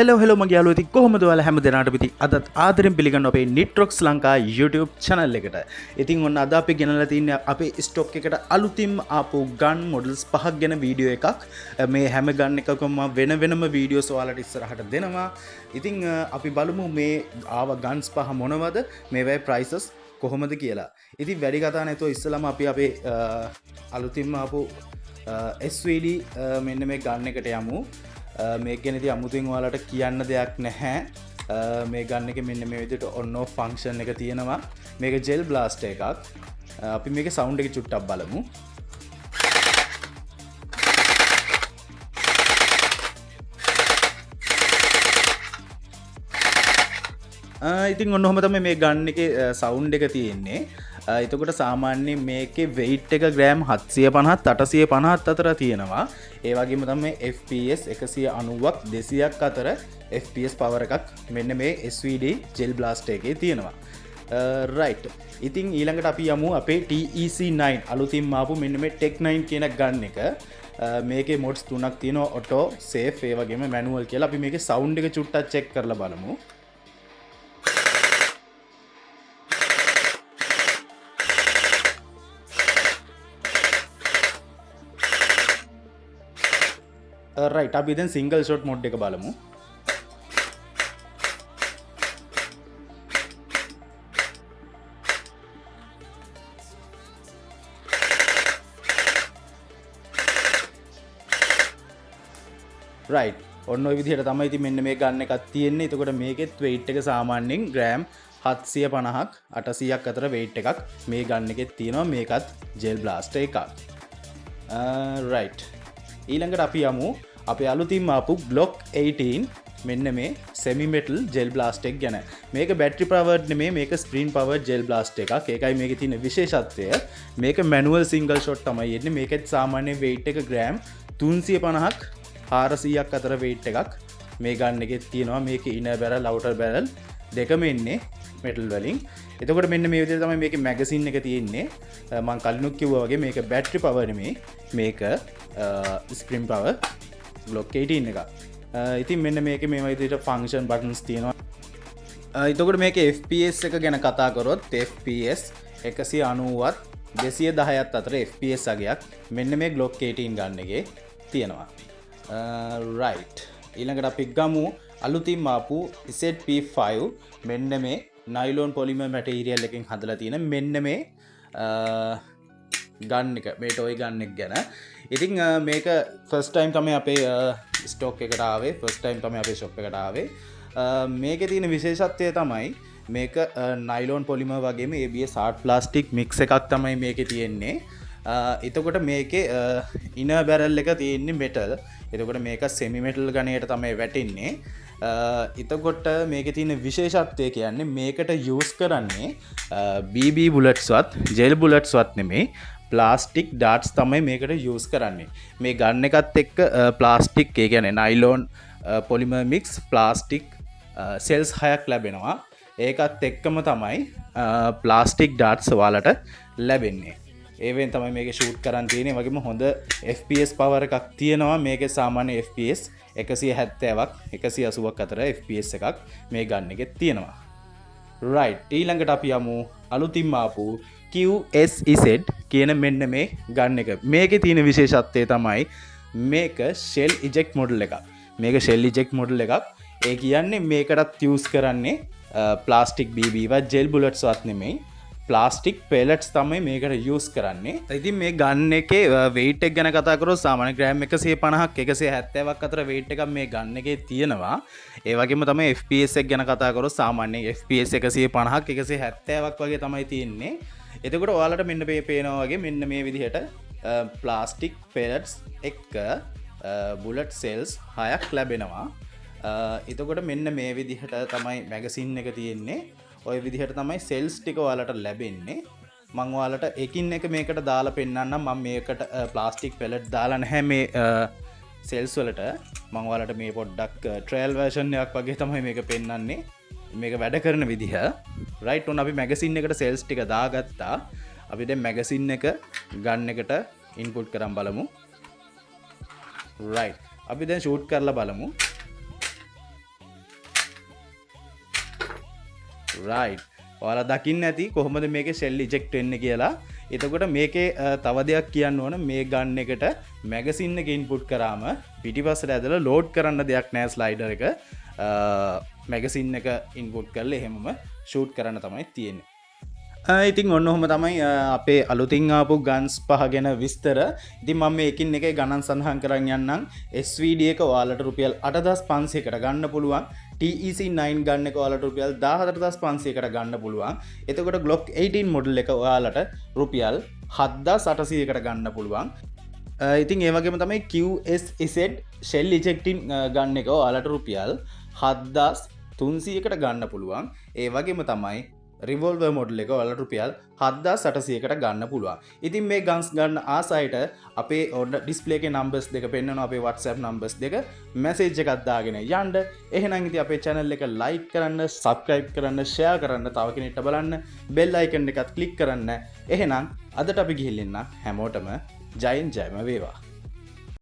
Hello මගේ යාළුවෝ ඉතින් කොහොමද ඔයාලා හැම දිනාටම ඉතින් අදත් ආදරෙන් පිළිගන්න අපේ Nitrox ලංකා YouTube channel එකට. ඉතින් ඔන්න අද අපි ගෙනලා තින්නේ අපේ ස්ටොක් එකට අලුතින්ම ආපු gun models පහක් ගැන වීඩියෝ එකක්. මේ හැම gun එකකම වෙන වෙනම වීඩියෝස් ඔයාලට ඉස්සරහට දෙනවා. ඉතින් අපි බලමු මේ ආව guns පහ මොනවද, මේවැයි prices කොහොමද කියලා. ඉතින් වැඩි කතා නැතුව ඉස්සලම අපි අපේ අලුතින්ම ආපු SVD මෙන්න මේ gun එකට යමු. මේ ගැනති අමුතුන් ඔයාලට කියන්න දෙයක් නැහැ. මේ ගන්න එක මෙන්න මේ විදිහට on off function එක තියෙනවා. මේක gel blaster එකක්. අපි මේක sound එක චුට්ටක් බලමු. ඉතින් ඔන්න ඔහම තමයි මේ ගන්න එකේ sound එක තියෙන්නේ. එතකොට සාමාන්‍යයෙන් මේකේ weight එක ග්‍රෑම් 750ත් 850ත් අතර තියෙනවා. ඒ වගේම තමයි FPS 190ක් 200ක් අතර FPS power එකක් මෙන්න මේ SVD gel blaster එකේ තියෙනවා. right. ඉතින් ඊළඟට අපි යමු අපේ TEC9 අලුතින්ම ආපු මෙන්න මේ Tech 9 කියන ගන් එක. මේකේ mods තුනක් තියෙනවා, auto, safe, ඒ වගේම manual කියලා. අපි මේකේ sound එක චුට්ටක් check කරලා බලමු. right, අපි දැන් single shot mode එක බලමු. right, ඔන්න ඔය විදිහට තමයි ඉතින් මෙන්න මේ ගන්න එකක් තියෙන්නේ. එතකොට මේකෙත් weight එක සාමාන්‍යයෙන් ග්‍රෑම් 750ක් 800ක් අතර weight එකක් මේ ගන්න එකෙත් තියෙනවා. මේකත් gel blaster එකක්. right, ඊළඟට අපි යමු අපේ අලුතින්ම ආපු Glock 18 මෙන්න මේ semi metal gel blaster එක ගැන. මේක battery powered නෙමෙයි, මේක screen powered gel blaster එකක්. ඒකයි මේකේ තියෙන විශේෂත්වය. මේක manual single shot තමයි එන්නේ. මේකෙත් සාමාන්‍ය weight එක ග්‍රෑම් 350ක් 400ක් අතර weight එකක් මේ ගන්න එකේ තියෙනවා. මේකේ inner barrel outer barrel දෙකම ඉන්නේ metal වලින්. එතකොට මෙන්න මේ විදිහට තමයි මේකේ magazine එක තියෙන්නේ. මම කලිනුත් කිව්වා වගේ මේක battery power නෙමෙයි, මේක screen power Glock 18 එක. ඉතින් මෙන්න මේකේ මේ විදිහට function buttons තියෙනවා. එතකොට මේකේ FPS එක ගැන කතා කරොත් FPS 190වත් 210ත් අතර FPS අගයක් මෙන්න මේ Glock 18 ගන්න එකේ තියෙනවා. right, ඊළඟට අපි ගමු අලුතින්ම ආපු ZP5 මෙන්න මේ nylon polymer material එකෙන් හදලා තියෙන මෙන්න මේ ගන්න එක, මේ toy ගන්න එක ගැන. ඉතින් මේක first time තමයි අපේ stock එකට ආවේ, first time තමයි අපේ shop එකට ආවේ. මේකේ තියෙන විශේෂත්වය තමයි මේක nylon polymer වගේම ABS hard plastic mix එකක් තමයි මේකේ තියෙන්නේ. එතකොට මේකේ inner barrel එක තියෙන්නේ metal. එතකොට මේක semi metal ගණයට තමයි වැටෙන්නේ. එතකොට මේකේ තියෙන විශේෂත්වය කියන්නේ මේකට use කරන්නේ BB bullets වත් gel bullets වත් නෙමෙයි, plastic darts තමයි මේකට use කරන්නේ. මේ ගන්න එකත් එක්ක plastic, ඒ කියන්නේ nylon polymer mix plastic cells 6ක් ලැබෙනවා. ඒකත් එක්කම තමයි plastic darts ඔයාලට ලැබෙන්නේ. ඒවෙන් තමයි මේක shoot කරන් තියෙන්නේ. වගේම හොඳ FPS power එකක් තියෙනවා. මේකේ සාමාන්‍ය FPS 170ක් 180ක් අතර FPS එකක් මේ ගන්න එකේ තියෙනවා. right, ඊළඟට අපි යමු අලුතින්ම ආපු QSEZ කියන මෙන්න මේ ගන්න එක. මේකේ තියෙන විශේෂත්වය තමයි මේක shell eject model එකක්. මේක shell eject model එකක්. ඒ කියන්නේ මේකටත් use කරන්නේ plastic BB වත් gel bullets වත් නෙමෙයි, plastic pellets තමයි මේකට use කරන්නේ. ඉතින් මේ ගන්න එකේ weight එක ගැන කතා කරොත් සාමාන්‍ය ග්‍රෑම් 150ක් 170ක් අතර weight එකක් මේ ගන්න එකේ තියෙනවා. ඒ වගේම තමයි FPS එක ගැන කතා කරොත් සාමාන්‍ය FPS 150ක් 170ක් වගේ තමයි තියෙන්නේ. එතකොට ඔයාලට මෙන්න මේ පේනවා වගේ මෙන්න මේ විදිහට plastic pellets එක්ක bullet cells 6ක් ලැබෙනවා. එතකොට මෙන්න මේ විදිහට තමයි magazine එක තියෙන්නේ. ඔය විදිහට තමයි cells ටික ඔයාලට ලැබෙන්නේ. මම ඔයාලට එකින් එක මේකට දාලා පෙන්නන්නම්. මම මේකට plastic pellet දාලා නැහැ මේ cells වලට. මම ඔයාලට මේ පොඩ්ඩක් trial version එකක් වගේ තමයි මේක පෙන්නන්නේ. මේක වැඩ කරන විදිහ. right, ඔන්න අපි magazine එකට cells ටික දාගත්තා. අපි දැන් magazine එක gun එකට input කරන් බලමු. right, අපි දැන් shoot කරලා බලමු. රයිට්. ඔයාලා දකින්න ඇති කොහොමද මේකේ ෂෙල් ඉජෙක්ට් වෙන්නේ කියලා. එතකොට මේකේ තව දෙයක් කියන්න ඕන මේ ගන් එකට මැගසින් එක ඉන්පුට් කරාම පිටිපස්සට ඇදලා ලෝඩ් කරන්න දෙයක් නෑ ස්ලයිඩර් එක. මැගසින් එක ඉන්පුට් කරලා එහෙමම ෂූට් කරන්න තමයි තියෙන්නේ. ඉතින් ඔන්න ඔහොම තමයි අපේ අලුතින් ආපු ගන්ස් පහ ගැන විස්තර. ඉතින් මම මේකින් එකේ ගණන් සඳහන් කරන් යන්නම්. SVD එක ඔයාලට රුපියල් 8500කට ගන්න පුළුවන්. TEC9 ගන්න එක ඔයාලට රුපියල් 14500කට ගන්න පුළුවන්. එතකොට Glock 18 මොඩල් එක ඔයාලට රුපියල් 7800කට ගන්න පුළුවන්. ඉතින් ඒ වගේම තමයි QSZ shell ejecting ගන්න එක ඔයාලට රුපියල් 7300කට ගන්න පුළුවන්. ඒ වගේම තමයි රිවෝල්වර් මොඩල් එක ඔයාලට රුපියල් 7800කට ගන්න පුළුවන්. ඉතින් මේ ගන්ස් ගන්න ආසයිට අපේ ඔඩර් ඩිස්ප්ලේ එකේ නම්බර්ස් දෙක පෙන්වනවා අපේ WhatsApp නම්බර්ස් දෙක මැසේජ් එකක් දාගෙන යන්න. එහෙනම් ඉතින් අපේ channel එක like කරන්න, subscribe කරන්න, share කරන්න, තව කෙනෙක්ට බලන්න, bell icon එකත් click කරන්න. එහෙනම් අදට අපි ගිහින් ඉන්න හැමෝටම ජයෙන් ජයම වේවා.